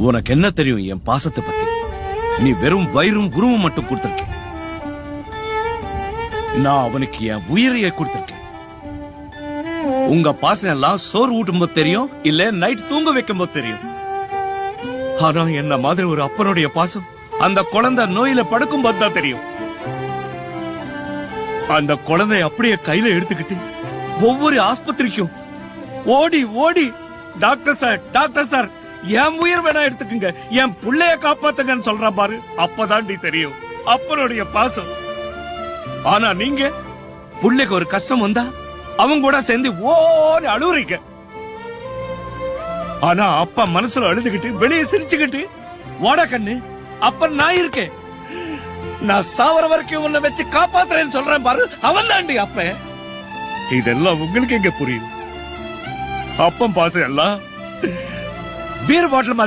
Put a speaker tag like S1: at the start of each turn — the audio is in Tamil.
S1: உனக்கு என்ன தெரியும் என் பாசத்தை பத்தி? நீ வெறும் வயிறும் உருவம் மட்டும் கொடுத்திருக்க. நான் அவனுக்கு என் உயிரையே கொடுத்திருக்கேன். உங்க பாசம் எல்லாம் சோறு ஊட்டும் போது தெரியும், இல்ல நைட் தூங்க வைக்கும் போது தெரியும். ஆனா என்ன மாதிரி ஒரு அப்பனுடைய பாசம் அந்த குழந்தை நோயில படுக்கும் போது தான் தெரியும். அந்த குழந்தை அப்படியே கையில எடுத்துக்கிட்டு ஒவ்வொரு ஆஸ்பத்திரிக்கும் ஓடி ஓடி டாக்டர் சார் என் உயிர் வேணா எடுத்துக்குங்க, என் புள்ளைய காப்பாத்துங்கன்னு சொல்ற பாரு. அப்பதான் தெரியும் அப்பனுடைய பாசம். ஆனா நீங்க புள்ளைக்கு ஒரு கஷ்டம் வந்தா அவங்க கூட சேர்ந்து ஓடி அழுவுறீங்க. ஆனா அப்பா மனசுல அழுதுகிட்டு வெளியே சிரிச்சுக்கிட்டு, ஓட கண்ணு அப்ப நான் இருக்கேன், நான் சாவர வரைக்கும் உன்னை வச்சு காப்பாத்துறேன்னு சொல்றேன் பாரு. அவன் தாண்டி அப்ப. இதெல்லாம் உங்களுக்கு எங்க புரியும்? அப்பம் பாசம் எல்லாம் பீர் பாட்டில் மாதிரி.